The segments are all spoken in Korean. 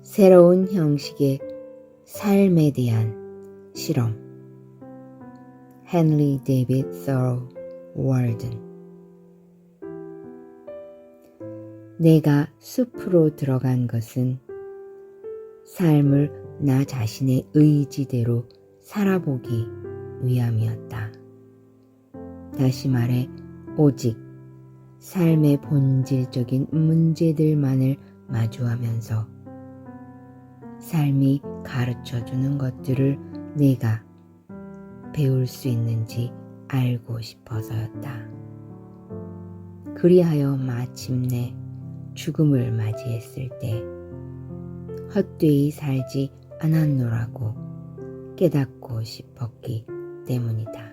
새로운 형식의 삶에 대한 실험. 헨리 데이비드 서로 월든. 내가 숲으로 들어간 것은 삶을 나 자신의 의지대로 살아보기 위함이었다. 다시 말해 오직 삶의 본질적인 문제들만을 마주하면서 삶이 가르쳐주는 것들을 내가 배울 수 있는지 알고 싶어서였다. 그리하여 마침내 죽음을 맞이했을 때 헛되이 살지 않았노라고 깨닫고 싶었기 때문이다.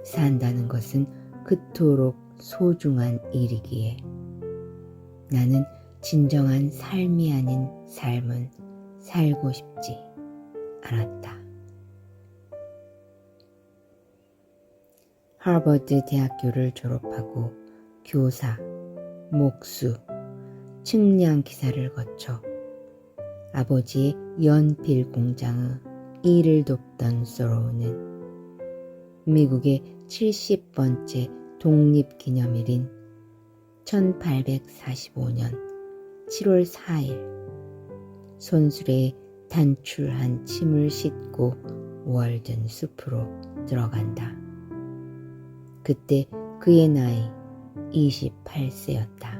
산다는 것은 그토록 소중한 일이기에 나는 진정한 삶이 아닌 삶은 살고 싶지 않았다. 하버드 대학교를 졸업하고 교사, 목수, 측량 기사를 거쳐 아버지의 연필 공장의 일을 돕던 소로우는 미국의 70번째 독립기념일인 1845년 7월 4일 손수레에 단출한 침을 싣고 월든 숲으로 들어간다. 그때 그의 나이 28세였다.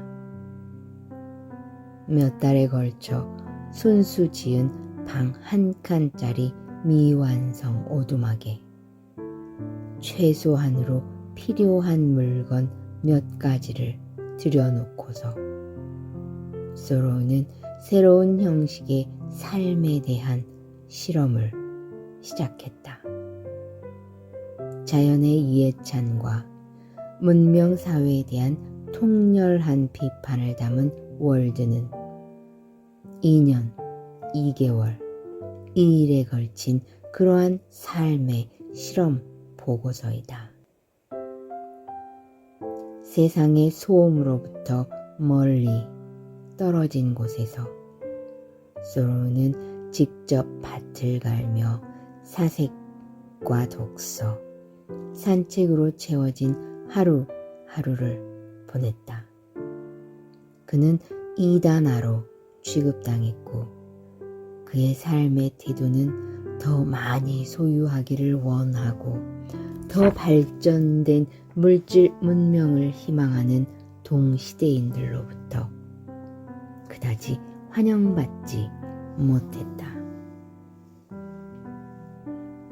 몇 달에 걸쳐 손수 지은 방 한 칸짜리 미완성 오두막에 최소한으로 필요한 물건 몇 가지를 들여놓고서 소로우는 새로운 형식의 삶에 대한 실험을 시작했다. 자연의 이해찬과 문명사회에 대한 통렬한 비판을 담은 월드는 2년 2개월 2일에 걸친 그러한 삶의 실험 보고서이다. 세상의 소음으로부터 멀리 떨어진 곳에서 소로우는 직접 밭을 갈며 사색과 독서, 산책으로 채워진 하루하루를 보냈다. 그는 이단아로 취급당했고 그의 삶의 태도는 더 많이 소유하기를 원하고 더 발전된 물질 문명을 희망하는 동시대인들로부터 그다지 환영받지 못했다.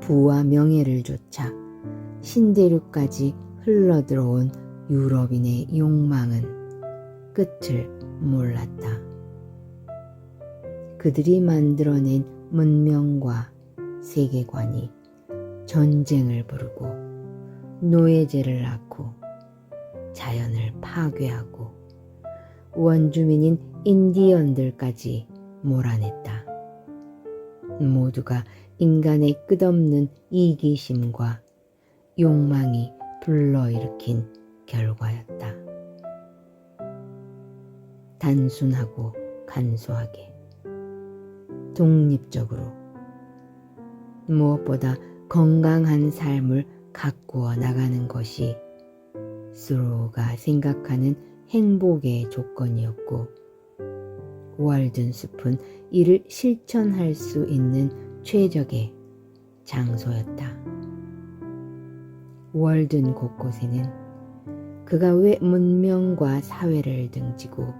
부와 명예를 쫓아 신대륙까지 흘러들어온 유럽인의 욕망은 끝을 몰랐다. 그들이 만들어낸 문명과 세계관이 전쟁을 부르고 노예제를 낳고 자연을 파괴하고 원주민인 인디언들까지 몰아냈다. 모두가 인간의 끝없는 이기심과 욕망이 불러일으킨 결과였다. 단순하고 간소하게, 독립적으로, 무엇보다 건강한 삶을 가꾸어 나가는 것이 소로우가 생각하는 행복의 조건이었고 월든 숲은 이를 실천할 수 있는 최적의 장소였다. 월든 곳곳에는 그가 왜 문명과 사회를 등지고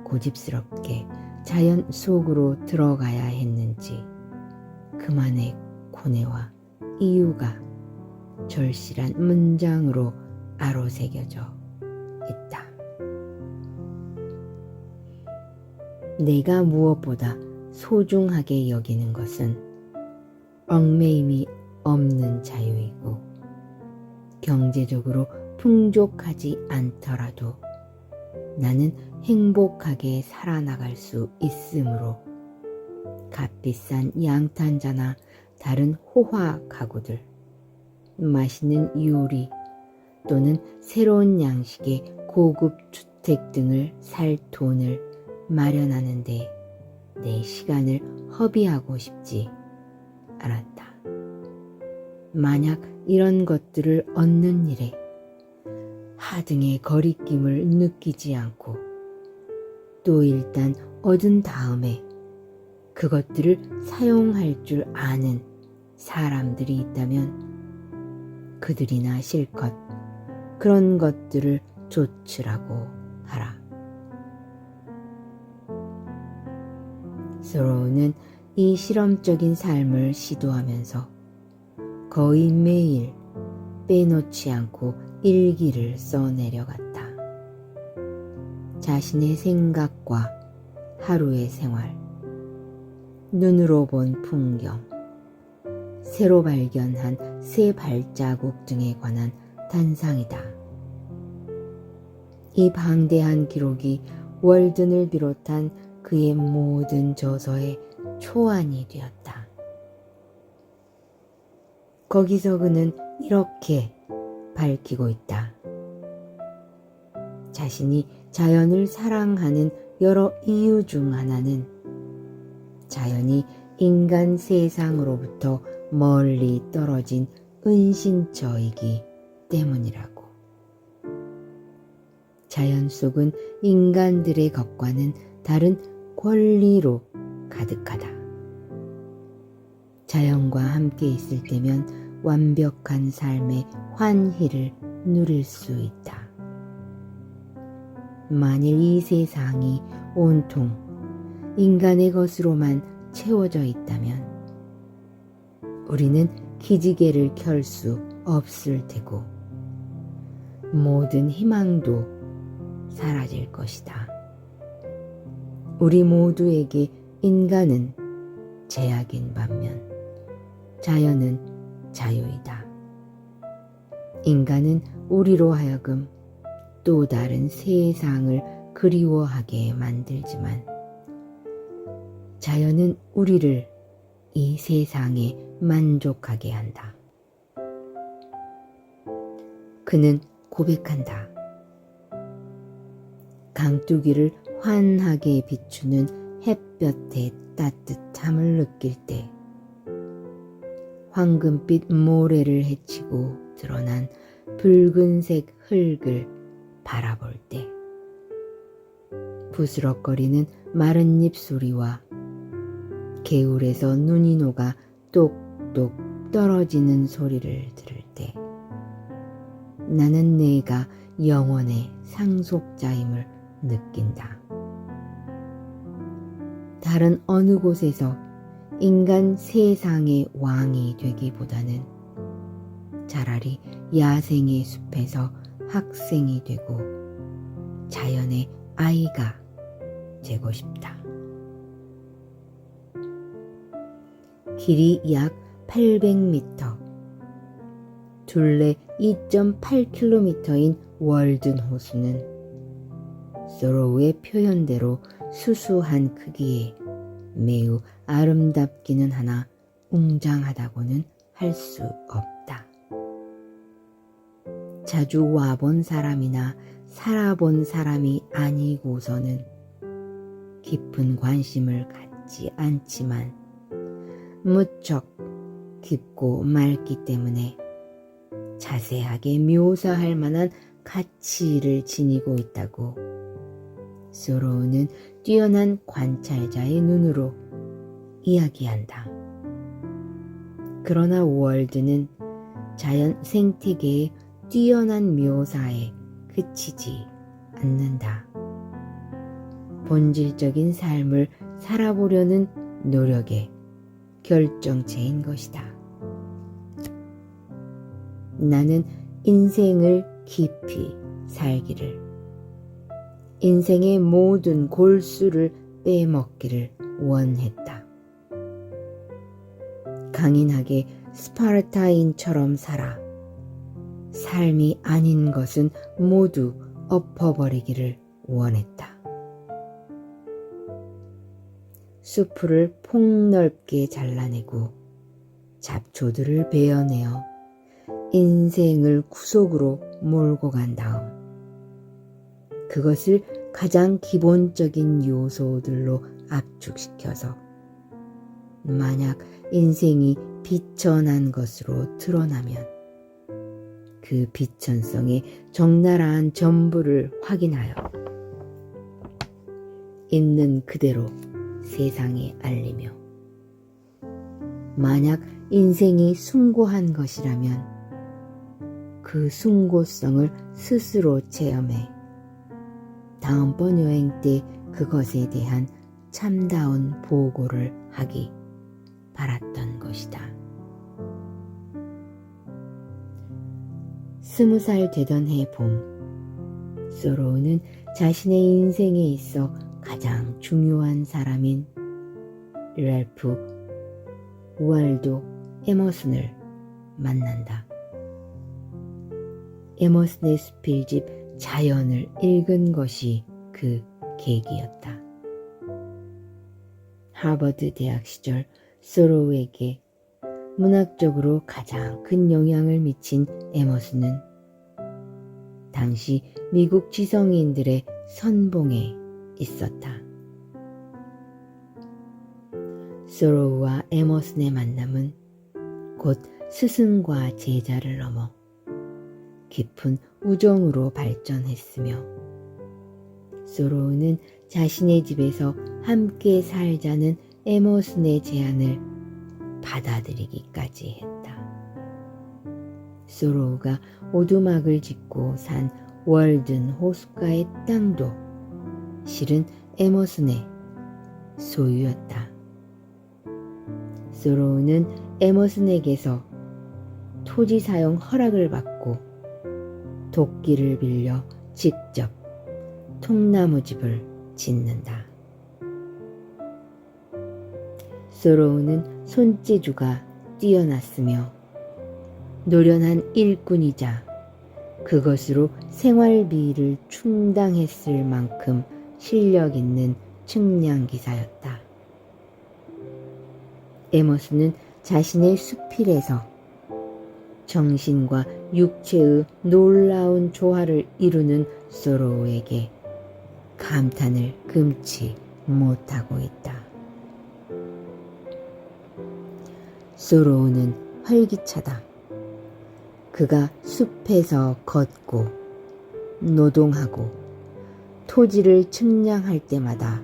고집스럽게 자연 속으로 들어가야 했는지 그만의 고뇌와 이유가 절실한 문장으로 아로새겨져 있다. 내가 무엇보다 소중하게 여기는 것은 얽매임이 없는 자유이고 경제적으로 풍족하지 않더라도 나는 행복하게 살아나갈 수 있으므로 값비싼 양탄자나 다른 호화 가구들, 맛있는 요리 또는 새로운 양식의 고급 주택 등을 살 돈을 마련하는데 내 시간을 허비하고 싶지 않았다. 만약 이런 것들을 얻는 일에 하등의 거리낌을 느끼지 않고 또 일단 얻은 다음에 그것들을 사용할 줄 아는 사람들이 있다면 그들이나 실컷 그런 것들을 조치라고 하라. 소로우는 이 실험적인 삶을 시도하면서 거의 매일 빼놓지 않고 일기를 써내려갔다. 자신의 생각과 하루의 생활, 눈으로 본 풍경, 새로 발견한 새 발자국 등에 관한 단상이다. 이 방대한 기록이 월든을 비롯한 그의 모든 저서의 초안이 되었다. 거기서 그는 이렇게 밝히고 있다. 자신이 자연을 사랑하는 여러 이유 중 하나는 자연이 인간 세상으로부터 멀리 떨어진 은신처이기 때문이라고. 자연 속은 인간들의 것과는 다른 권리로 가득하다. 자연과 함께 있을 때면 완벽한 삶의 환희를 누릴 수 있다. 만일 이 세상이 온통 인간의 것으로만 채워져 있다면 우리는 기지개를 켤 수 없을 테고 모든 희망도 사라질 것이다. 우리 모두에게 인간은 제약인 반면 자연은 자유이다. 인간은 우리로 하여금 또 다른 세상을 그리워하게 만들지만 자연은 우리를 이 세상에 만족하게 한다. 그는 고백한다. 강뚜기를 환하게 비추는 햇볕의 따뜻함을 느낄 때, 황금빛 모래를 헤치고 드러난 붉은색 흙을 바라볼 때, 부스럭거리는 마른 잎 소리와 개울에서 눈이 녹아 똑똑 떨어지는 소리를 들을 때, 나는 내가 영원의 상속자임을 느낀다. 다른 어느 곳에서 인간 세상의 왕이 되기보다는 차라리 야생의 숲에서 학생이 되고 자연의 아이가 되고 싶다. 길이 약 800m, 둘레 2.8km인 월든 호수는 소로우의 표현대로 수수한 크기에 매우 아름답기는 하나 웅장하다고는 할 수 없다. 자주 와본 사람이나 살아본 사람이 아니고서는 깊은 관심을 갖지 않지만 무척 깊고 맑기 때문에 자세하게 묘사할 만한 가치를 지니고 있다고 소로우는 뛰어난 관찰자의 눈으로 이야기한다. 그러나 월드는 자연 생태계의 뛰어난 묘사에 그치지 않는다. 본질적인 삶을 살아보려는 노력의 결정체인 것이다. 나는 인생을 깊이 살기를, 인생의 모든 골수를 빼먹기를 원했다. 강인하게 스파르타인처럼 살아 삶이 아닌 것은 모두 엎어버리기를 원했다. 숲을 폭넓게 잘라내고 잡초들을 베어내어 인생을 구속으로 몰고 간 다음 그것을 가장 기본적인 요소들로 압축시켜서 만약 인생이 비천한 것으로 드러나면 그 비천성의 적나라한 전부를 확인하여 있는 그대로 세상에 알리며 만약 인생이 숭고한 것이라면 그 숭고성을 스스로 체험해 다음번 여행 때 그것에 대한 참다운 보고를 하기 바랐던 것이다. 20살 되던 해 봄, 소로우는 자신의 인생에 있어 가장 중요한 사람인 랄프 월도 에머슨을 만난다. 에머슨의 수필집 자연을 읽은 것이 그 계기였다. 하버드 대학 시절 소로우에게 문학적으로 가장 큰 영향을 미친 에머슨은 당시 미국 지성인들의 선봉에 있었다. 소로우와 에머슨의 만남은 곧 스승과 제자를 넘어 깊은 우정으로 발전했으며 소로우는 자신의 집에서 함께 살자는 에머슨의 제안을 받아들이기까지 했다. 소로우가 오두막을 짓고 산 월든 호숫가의 땅도 실은 에머슨의 소유였다. 소로우는 에머슨에게서 토지 사용 허락을 받고 도끼를 빌려 직접 통나무집을 짓는다. 소로우는 손재주가 뛰어났으며 노련한 일꾼이자 그것으로 생활비를 충당했을 만큼 실력 있는 측량기사였다. 에머슨은 자신의 수필에서 정신과 육체의 놀라운 조화를 이루는 소로우에게 감탄을 금치 못하고 있다. 소로우는 활기차다. 그가 숲에서 걷고 노동하고 토지를 측량할 때마다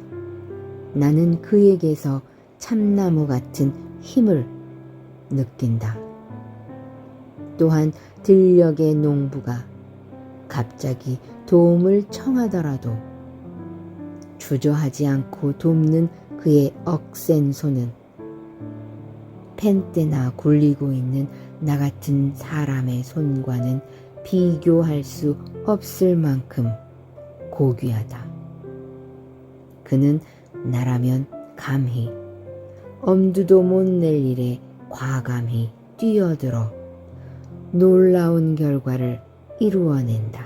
나는 그에게서 참나무 같은 힘을 느낀다. 또한 들녘의 농부가 갑자기 도움을 청하더라도 주저하지 않고 돕는 그의 억센 손은 펜대나 굴리고 있는 나 같은 사람의 손과는 비교할 수 없을 만큼 고귀하다. 그는 나라면 감히 엄두도 못 낼 일에 과감히 뛰어들어 놀라운 결과를 이루어낸다.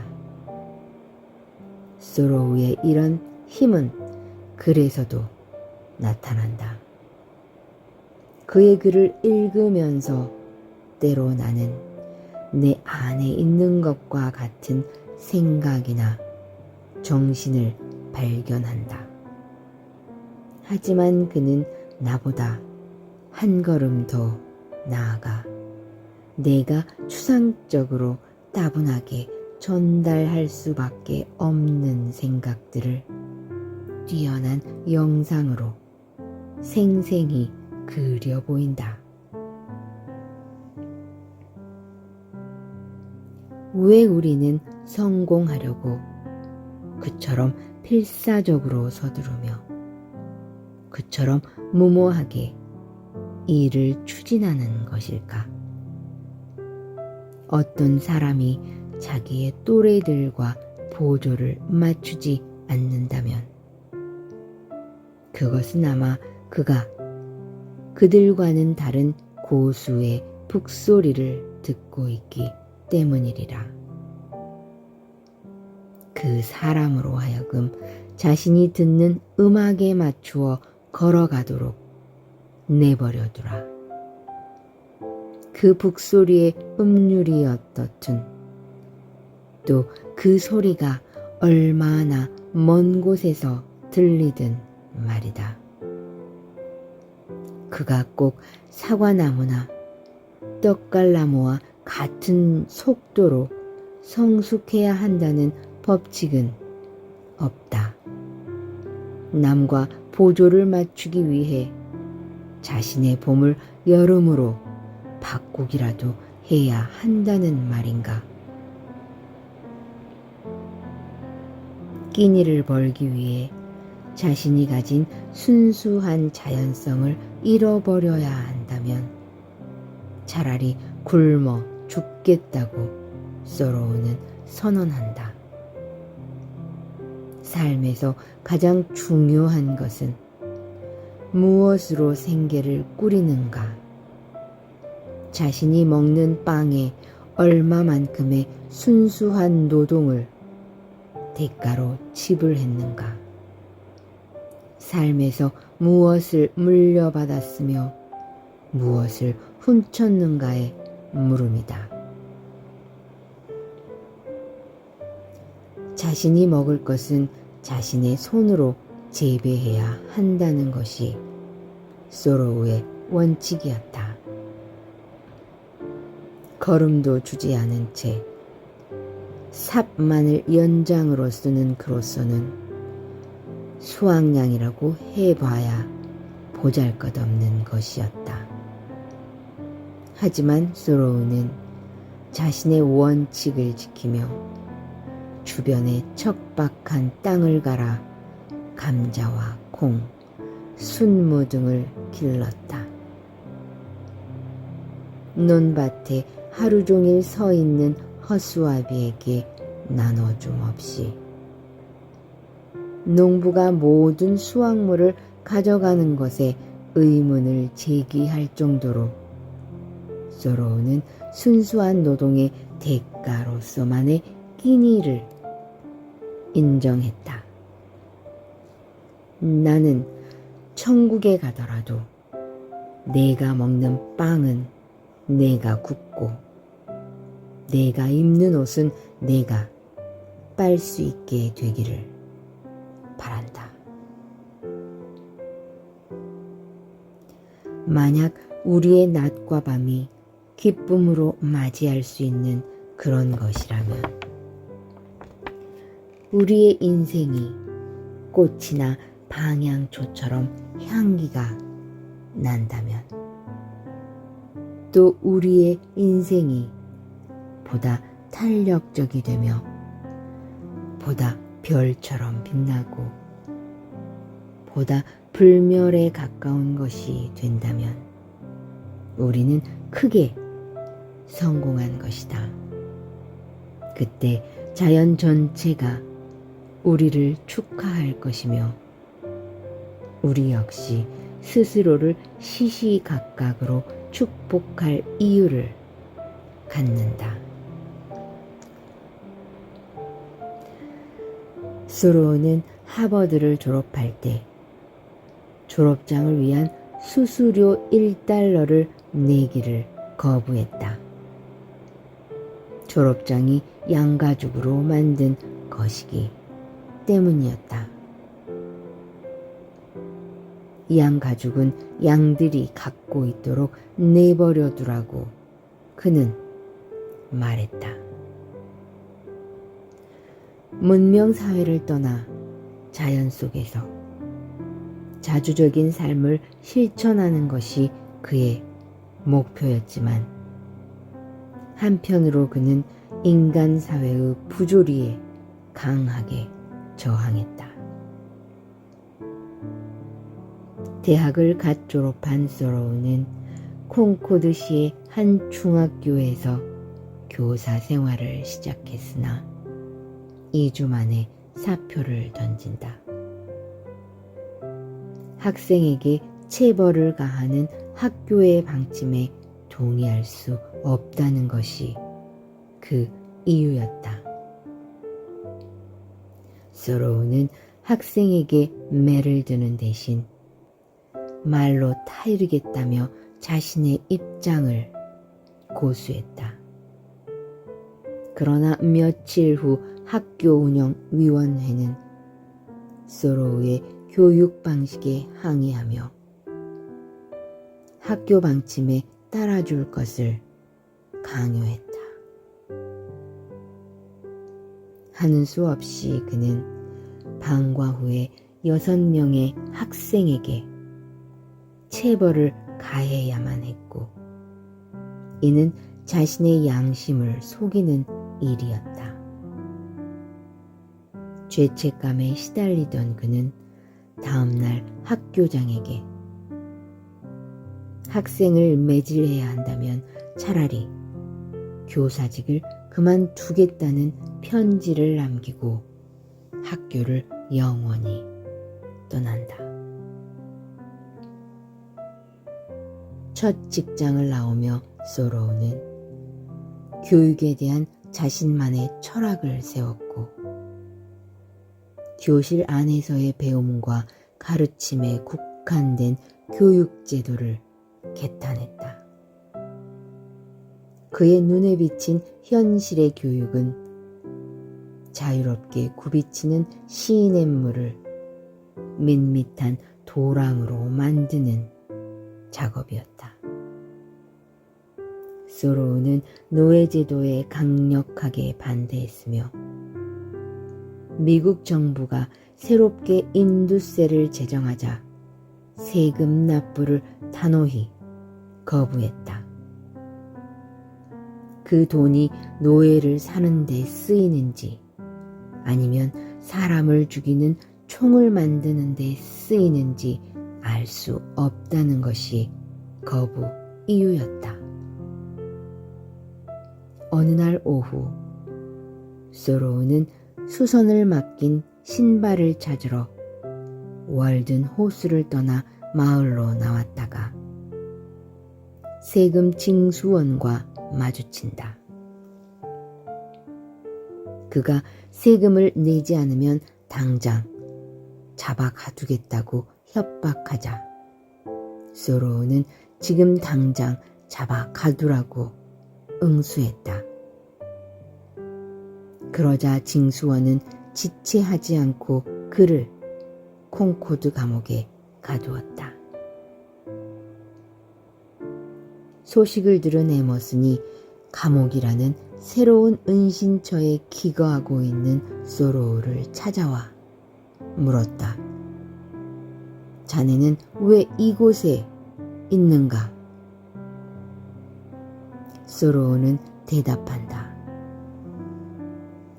소로우의 이런 힘은 그래서도 나타난다. 그의 글을 읽으면서 때로 나는 내 안에 있는 것과 같은 생각이나 정신을 발견한다. 하지만 그는 나보다 한 걸음 더 나아가 내가 추상적으로 따분하게 전달할 수밖에 없는 생각들을 뛰어난 영상으로 생생히 그려 보인다. 왜 우리는 성공하려고 그처럼 필사적으로 서두르며 그처럼 무모하게 일을 추진하는 것일까? 어떤 사람이 자기의 또래들과 보조를 맞추지 않는다면 그것은 아마 그가 그들과는 다른 고수의 북소리를 듣고 있기 때문이리라. 그 사람으로 하여금 자신이 듣는 음악에 맞추어 걸어가도록 내버려두라. 그 북소리의 음률이 어떻든 또 그 소리가 얼마나 먼 곳에서 들리던 말이다. 그가 꼭 사과나무나 떡갈나무와 같은 속도로 성숙해야 한다는 법칙은 없다. 남과 보조를 맞추기 위해 자신의 봄을 여름으로 바꾸기라도 해야 한다는 말인가. 끼니를 벌기 위해 자신이 가진 순수한 자연성을 잃어버려야 한다면 차라리 굶어 죽겠다고 소로우는 선언한다. 삶에서 가장 중요한 것은 무엇으로 생계를 꾸리는가, 자신이 먹는 빵에 얼마만큼의 순수한 노동을 대가로 지불했는가, 삶에서 무엇을 물려받았으며 무엇을 훔쳤는가의 물음이다. 자신이 먹을 것은 자신의 손으로 재배해야 한다는 것이 소로우의 원칙이었다. 걸음도 주지 않은 채 삽만을 연장으로 쓰는 그로서는 수확량이라고 해봐야 보잘것없는 것이었다. 하지만 소로우는 자신의 원칙을 지키며 주변에 척박한 땅을 갈아 감자와 콩, 순무 등을 길렀다. 논밭에 하루 종일 서 있는 허수아비에게 나눠줌 없이 농부가 모든 수확물을 가져가는 것에 의문을 제기할 정도로 소로우는 순수한 노동의 대가로서만의 끼니를 인정했다. 나는 천국에 가더라도 내가 먹는 빵은 내가 굽고 내가 입는 옷은 내가 빨 수 있게 되기를 바란다. 만약 우리의 낮과 밤이 기쁨으로 맞이할 수 있는 그런 것이라면 우리의 인생이 꽃이나 방향초처럼 향기가 난다면 또 우리의 인생이 보다 탄력적이 되며 보다 별처럼 빛나고 보다 불멸에 가까운 것이 된다면 우리는 크게 성공한 것이다. 그때 자연 전체가 우리를 축하할 것이며 우리 역시 스스로를 시시각각으로 축복할 이유를 갖는다. 소로우는 하버드를 졸업할 때 졸업장을 위한 수수료 1달러를 내기를 거부했다. 졸업장이 양가죽으로 만든 것이기 때문이었다. 양가죽은 양들이 갖고 있도록 내버려 두라고 그는 말했다. 문명사회를 떠나 자연 속에서 자주적인 삶을 실천하는 것이 그의 목표였지만 한편으로 그는 인간사회의 부조리에 강하게 저항했다. 대학을 갓 졸업한 소로우는 콩코드시의 한 중학교에서 교사 생활을 시작했으나 2주 만에 사표를 던진다. 학생에게 체벌을 가하는 학교의 방침에 동의할 수 없다는 것이 그 이유였다. 소로우는 학생에게 매를 드는 대신 말로 타이르겠다며 자신의 입장을 고수했다. 그러나 며칠 후 학교 운영 위원회는 소로우의 교육 방식에 항의하며 학교 방침에 따라줄 것을 강요했다. 하는 수 없이 그는 방과 후에 6명의 학생에게 체벌을 가해야만 했고, 이는 자신의 양심을 속이는 일이었다. 죄책감에 시달리던 그는 다음날 학교장에게 학생을 매질해야 한다면 차라리 교사직을 그만두겠다는 편지를 남기고 학교를 영원히 떠난다. 첫 직장을 나오며 소로우는 교육에 대한 자신만의 철학을 세웠고, 교실 안에서의 배움과 가르침에 국한된 교육제도를 개탄했다. 그의 눈에 비친 현실의 교육은 자유롭게 굽이치는 시냇물을 밋밋한 도랑으로 만드는 작업이었다. 소로우는 노예제도에 강력하게 반대했으며, 미국 정부가 새롭게 인두세를 제정하자 세금 납부를 단호히 거부했다. 그 돈이 노예를 사는 데 쓰이는지 아니면 사람을 죽이는 총을 만드는 데 쓰이는지 알 수 없다는 것이 거부 이유였다. 어느 날 오후, 소로우는 수선을 맡긴 신발을 찾으러 월든 호수를 떠나 마을로 나왔다가 세금 징수원과 마주친다. 그가 세금을 내지 않으면 당장 잡아 가두겠다고 협박하자 소로우는 지금 당장 잡아 가두라고 응수했다. 그러자 징수원은 지체하지 않고 그를 콩코드 감옥에 가두었다. 소식을 들은 에머슨이 감옥이라는 새로운 은신처에 기거하고 있는 소로우를 찾아와 물었다. 자네는 왜 이곳에 있는가? 소로우는 대답한다.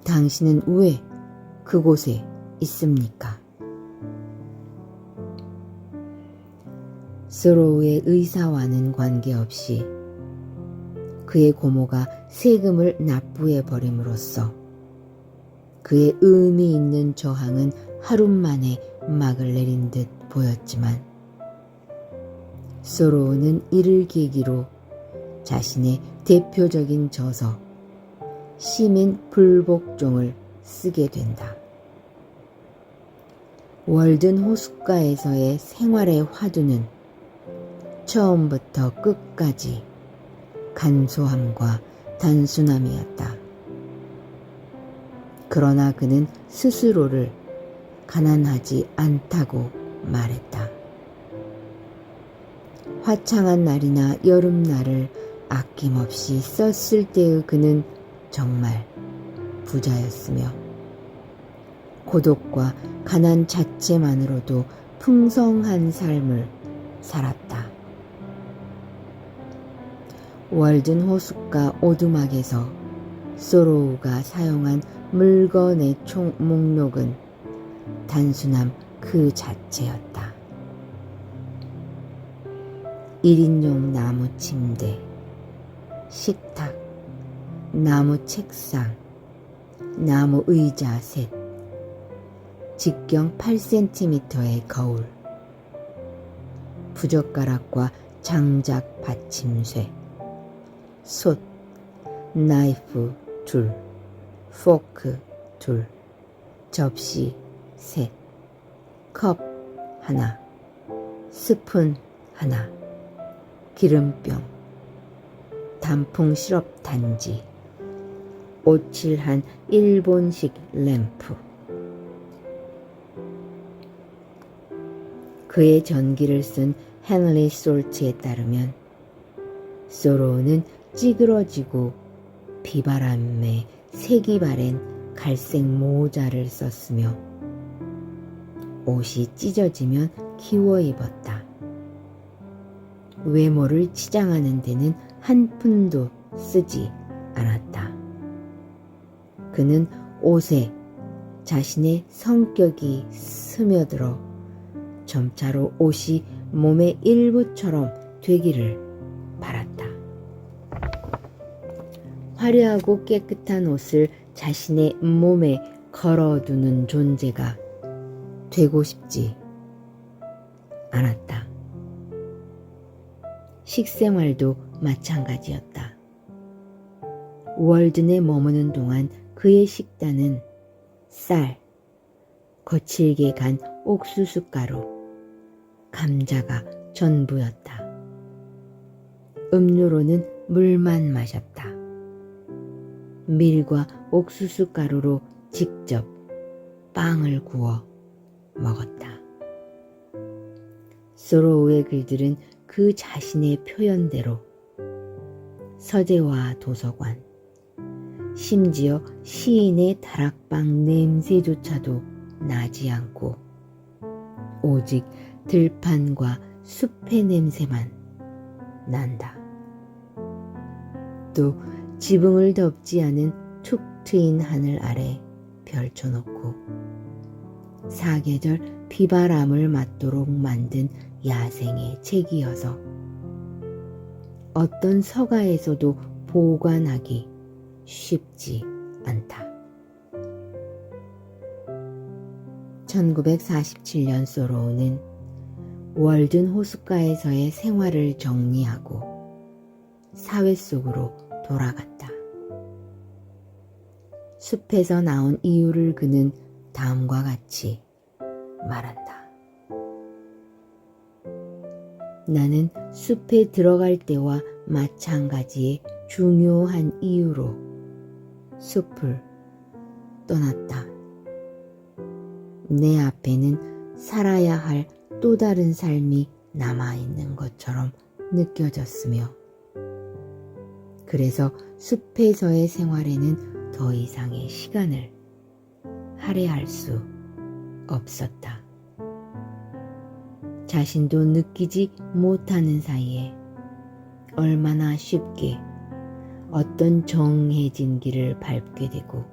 당신은 왜 그곳에 있습니까? 소로우의 의사와는 관계없이 그의 고모가 세금을 납부해 버림으로써 그의 의미 있는 저항은 하루 만에 막을 내린 듯 보였지만, 소로우는 이를 계기로 자신의 대표적인 저서 시민 불복종을 쓰게 된다. 월든 호숫가에서의 생활의 화두는 처음부터 끝까지 간소함과 단순함이었다. 그러나 그는 스스로를 가난하지 않다고 말했다. 화창한 날이나 여름날을 아낌없이 썼을 때의 그는 정말 부자였으며, 고독과 가난 자체만으로도 풍성한 삶을 살았다. 월든 호숫가 오두막에서 소로우가 사용한 물건의 총 목록은 단순함 그 자체였다. 1인용 나무 침대, 식탁, 나무 책상, 나무 의자 셋, 직경 8cm의 거울, 부젓가락과 장작 받침쇠, 솥, 나이프 둘, 포크 둘, 접시 셋, 컵 하나, 스푼 하나, 기름병, 단풍 시럽 단지, 오칠한 일본식 램프. 그의 전기를 쓴 헨리 솔트에 따르면 소로우는 찌그러지고 비바람에 색이 바랜 갈색 모자를 썼으며 옷이 찢어지면 기워 입었다. 외모를 치장하는 데는 한 푼도 쓰지 않았다. 그는 옷에 자신의 성격이 스며들어 점차로 옷이 몸의 일부처럼 되기를 바랐다. 화려하고 깨끗한 옷을 자신의 몸에 걸어두는 존재가 되고 싶지 않았다. 식생활도 마찬가지였다. 월든에 머무는 동안 그의 식단은 쌀, 거칠게 간 옥수수 가루, 감자가 전부였다. 음료로는 물만 마셨다. 밀과 옥수수 가루로 직접 빵을 구워 먹었다. 소로우의 글들은 그 자신의 표현대로 서재와 도서관, 심지어 시인의 다락방 냄새조차도 나지 않고 오직 들판과 숲의 냄새만 난다. 또 지붕을 덮지 않은 툭 트인 하늘 아래 별쳐놓고 사계절 비바람을 맞도록 만든 야생의 책이어서 어떤 서가에서도 보관하기 쉽지 않다. 1947년 소로우는 월든 호숫가에서의 생활을 정리하고 사회 속으로 돌아갔다. 숲에서 나온 이유를 그는 다음과 같이 말한다. 나는 숲에 들어갈 때와 마찬가지의 중요한 이유로 숲을 떠났다. 내 앞에는 살아야 할 또 다른 삶이 남아있는 것처럼 느껴졌으며 그래서 숲에서의 생활에는 더 이상의 시간을 할애할 수 없었다. 자신도 느끼지 못하는 사이에 얼마나 쉽게 어떤 정해진 길을 밟게 되고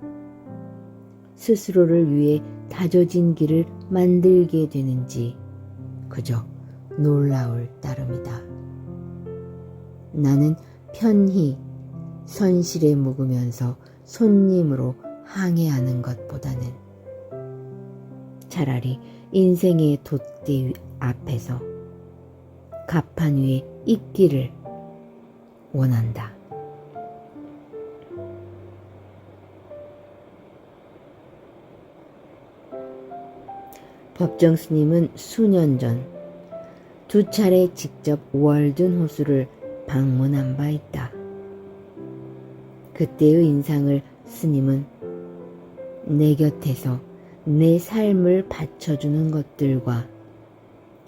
스스로를 위해 다져진 길을 만들게 되는지 그저 놀라울 따름이다. 나는 편히 선실에 묵으면서 손님으로 항해하는 것보다는 차라리 인생의 돛대 앞에서 갑판 위에 있기를 원한다. 법정 스님은 수년 전 2차례 직접 월든 호수를 방문한 바 있다. 그때의 인상을 스님은 내 곁에서 내 삶을 바쳐주는 것들과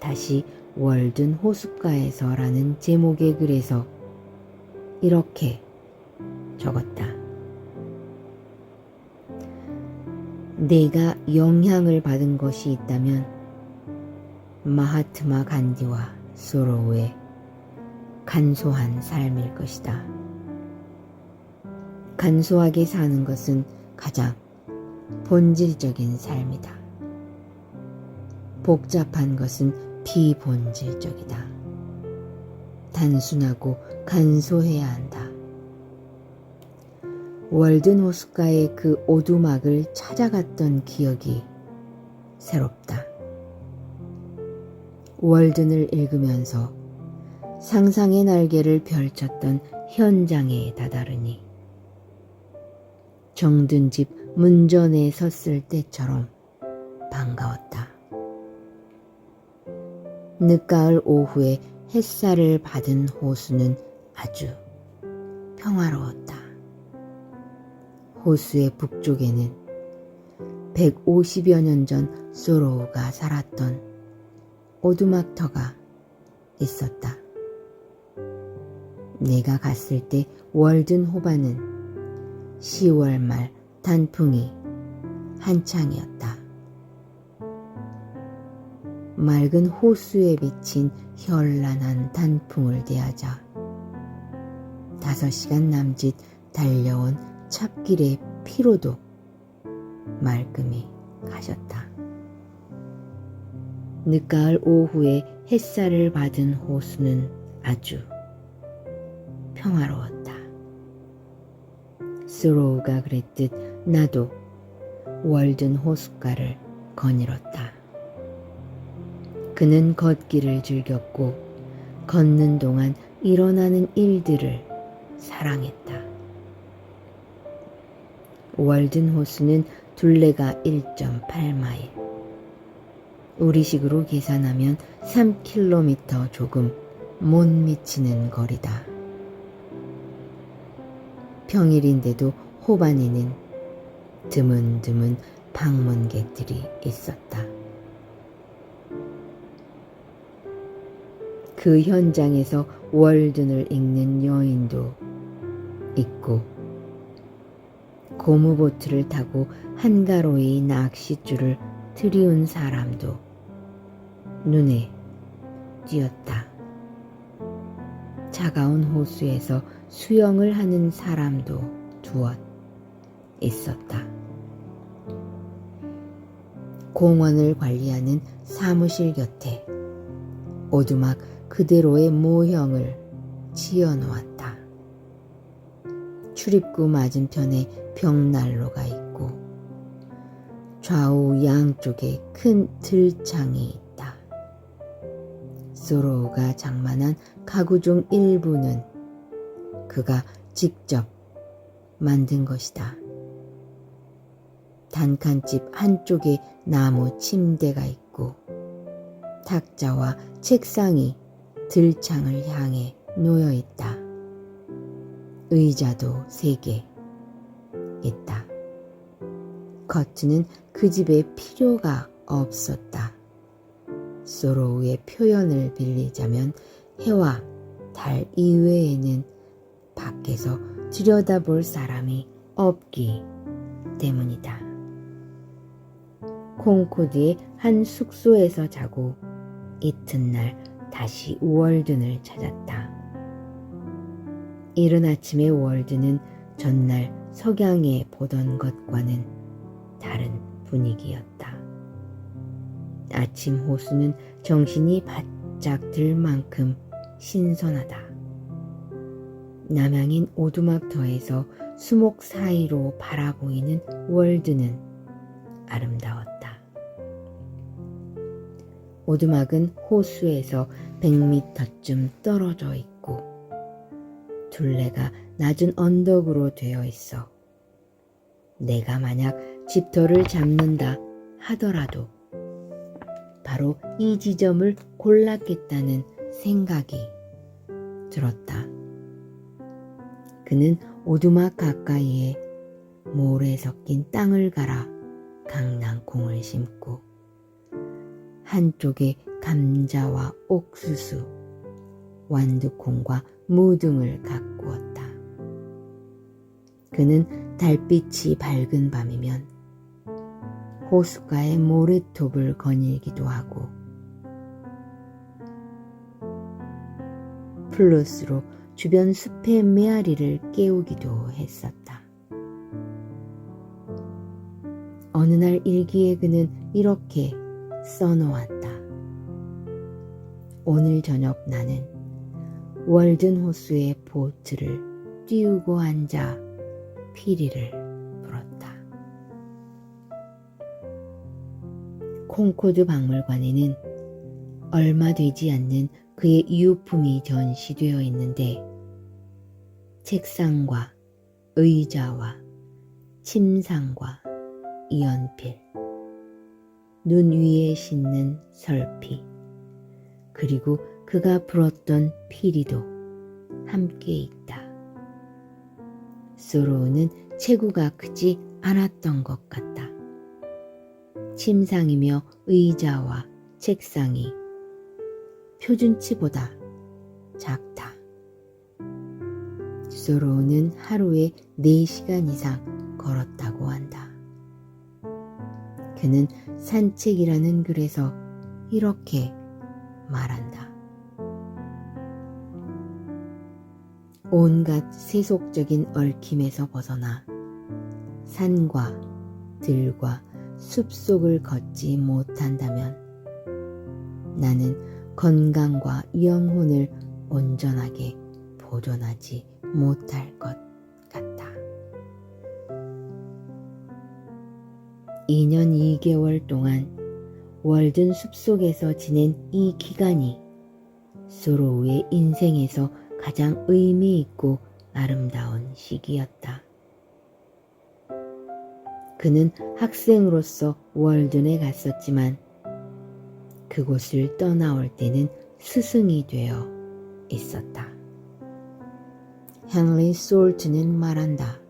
다시 월든 호숫가에서라는 제목의 글에서 이렇게 적었다. 내가 영향을 받은 것이 있다면 마하트마 간디와 소로우의 간소한 삶일 것이다. 간소하게 사는 것은 가장 본질적인 삶이다. 복잡한 것은 비본질적이다. 단순하고 간소해야 한다. 월든 호숫가의 그 오두막을 찾아갔던 기억이 새롭다. 월든을 읽으면서 상상의 날개를 펼쳤던 현장에 다다르니 정든 집 문전에 섰을 때처럼 반가웠다. 늦가을 오후에 햇살을 받은 호수는 아주 평화로웠다. 호수의 북쪽에는 150여 년 전 소로우가 살았던 오두막터가 있었다. 내가 갔을 때 월든 호반은 10월 말 단풍이 한창이었다. 맑은 호수에 비친 현란한 단풍을 대하자 5시간 남짓 달려온 찻길의 피로도 말끔히 가셨다. 늦가을 오후에 햇살을 받은 호수는 아주 평화로웠다. 스로우가 그랬듯 나도 월든 호숫가를 거닐었다. 그는 걷기를 즐겼고 걷는 동안 일어나는 일들을 사랑했다. 월든 호수는 둘레가 1.8마일, 우리식으로 계산하면 3km 조금 못 미치는 거리다. 평일인데도 호반에는 드문드문 방문객들이 있었다. 그 현장에서 월든을 읽는 여인도 있고 고무보트를 타고 한가로이 낚싯줄을 들이운 사람도 눈에 띄었다. 차가운 호수에서 수영을 하는 사람도 두엇 있었다. 공원을 관리하는 사무실 곁에 오두막 그대로의 모형을 지어놓았다. 출입구 맞은편에 벽난로가 있고 좌우 양쪽에 큰 들창이 있다. 소로우가 장만한 가구 중 일부는 그가 직접 만든 것이다. 단칸집 한쪽에 나무 침대가 있고 탁자와 책상이 들창을 향해 놓여 있다. 의자도 3개 있다. 커튼은 그 집에 필요가 없었다. 소로우의 표현을 빌리자면 해와 달 이외에는 밖에서 들여다볼 사람이 없기 때문이다. 콩코드의 한 숙소에서 자고 이튿날 다시 월든을 찾았다. 이른 아침에 월든은 전날 석양에 보던 것과는 다른 분위기였다. 아침 호수는 정신이 바짝 들 만큼 신선하다. 남향인 오두막터에서 수목 사이로 바라보이는 월드는 아름다웠다. 오두막은 호수에서 100m쯤 떨어져 있고 둘레가 낮은 언덕으로 되어 있어 내가 만약 집터를 잡는다 하더라도 바로 이 지점을 골랐겠다는 생각이 들었다. 그는 오두막 가까이에 모래 섞인 땅을 갈아 강낭콩을 심고 한쪽에 감자와 옥수수, 완두콩과 무 등을 가꾸었다. 그는 달빛이 밝은 밤이면 호숫가의 모래톱을 거닐기도 하고 플루스로 주변 숲의 메아리를 깨우기도 했었다. 어느 날 일기에 그는 이렇게 써놓았다. 오늘 저녁 나는 월든 호수의 보트를 띄우고 앉아 피리를 불었다. 콩코드 박물관에는 얼마 되지 않는 그의 이웃품이 전시되어 있는데 책상과 의자와 침상과 이연필, 눈 위에 싣는 설피, 그리고 그가 불었던 피리도 함께 있다. 소로우는 체구가 크지 않았던 것 같다. 침상이며 의자와 책상이 표준치보다 작다. 소로우는 하루에 4시간 이상 걸었다고 한다. 그는 산책이라는 글에서 이렇게 말한다. 온갖 세속적인 얽힘에서 벗어나 산과 들과 숲속을 걷지 못한다면 나는 건강과 영혼을 온전하게 보존하지 못할 것 같다. 2년 2개월 동안 월든 숲속에서 지낸 이 기간이 소로우의 인생에서 가장 의미 있고 아름다운 시기였다. 그는 학생으로서 월든에 갔었지만 그곳을 떠나올 때는 스승이 되어 있었다. 헨리 솔트는 말한다.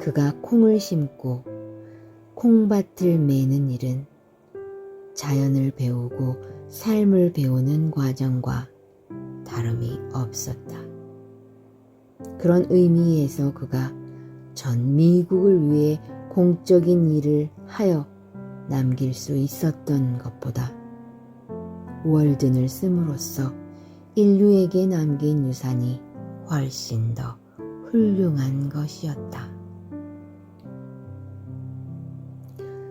그가 콩을 심고 콩밭을 매는 일은 자연을 배우고 삶을 배우는 과정과 다름이 없었다. 그런 의미에서 그가 전 미국을 위해 공적인 일을 하여 남길 수 있었던 것보다 월든을 씀으로써 인류에게 남긴 유산이 훨씬 더 훌륭한 것이었다.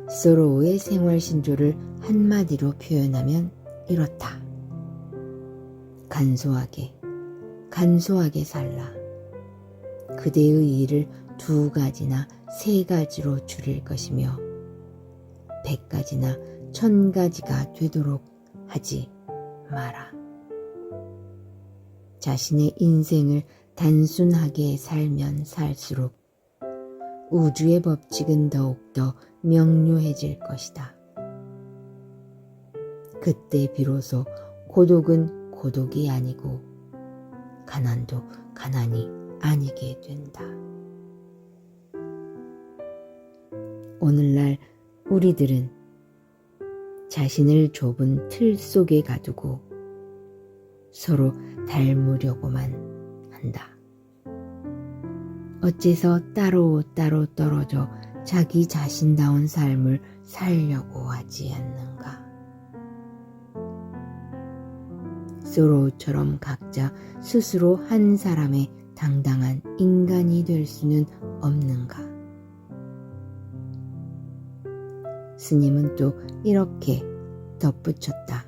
소로우의 생활 신조를 한마디로 표현하면 이렇다. 간소하게 살라. 그대의 일을 2가지나 3가지로 줄일 것이며 100가지나 1000가지가 되도록 하지 마라. 자신의 인생을 단순하게 살면 살수록 우주의 법칙은 더욱더 명료해질 것이다. 그때 비로소 고독은 고독이 아니고 가난도 가난이 아니게 된다. 오늘날 우리들은 자신을 좁은 틀 속에 가두고 서로 닮으려고만 한다. 어째서 따로 떨어져 자기 자신다운 삶을 살려고 하지 않는가? 소로우처럼 각자 스스로 한 사람의 당당한 인간이 될 수는 없는가? 스님은 또 이렇게 덧붙였다.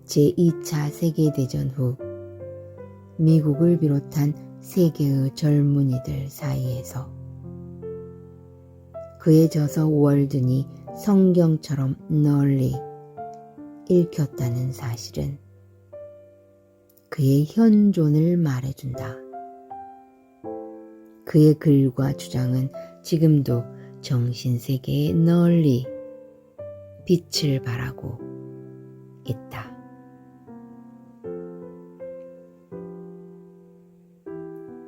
제2차 세계대전 후 미국을 비롯한 세계의 젊은이들 사이에서 그에 져서 월든이 성경처럼 널리 읽혔다는 사실은 그의 현존을 말해준다. 그의 글과 주장은 지금도 정신세계에 널리 빛을 발하고 있다.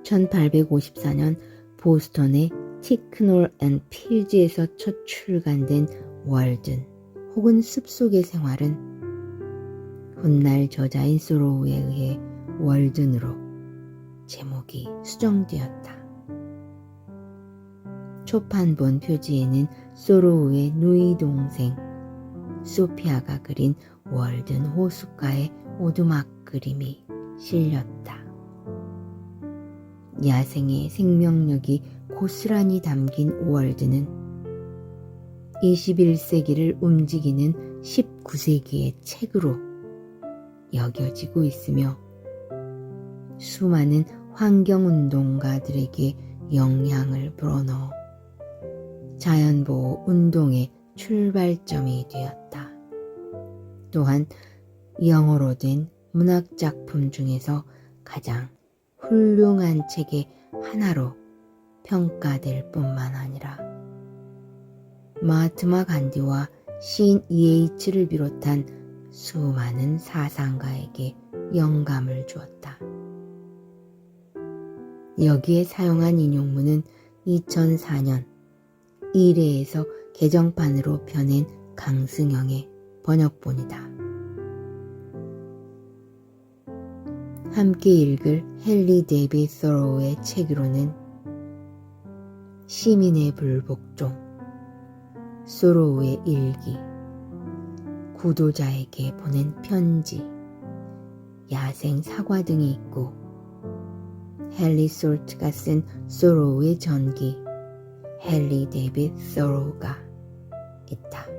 1854년 보스턴의 티크놀 앤 필즈에서 첫 출간된 월든 혹은 숲속의 생활은 훗날 저자인 소로우에 의해 월든으로 제목이 수정되었다. 초판본 표지에는 소로우의 누이 동생 소피아가 그린 월든 호숫가의 오두막 그림이 실렸다. 야생의 생명력이 고스란히 담긴 월드는 21세기를 움직이는 19세기의 책으로 여겨지고 있으며 수많은 환경운동가들에게 영향을 불어넣어 자연보호 운동의 출발점이 되었다. 또한 영어로 된 문학작품 중에서 가장 훌륭한 책의 하나로 평가될 뿐만 아니라 마하트마 간디와 시인 이에이츠를 비롯한 수많은 사상가에게 영감을 주었다. 여기에 사용한 인용문은 2004년 1회에서 개정판으로 펴낸 강승영의 번역본이다. 함께 읽을 헨리 데이빗 서로우의 책으로는 시민의 불복종, 소로우의 일기, 구도자에게 보낸 편지, 야생 사과 등이 있고 헨리 솔트가 쓴 소로우의 전기, 헨리 데이빗 서로우가 있다.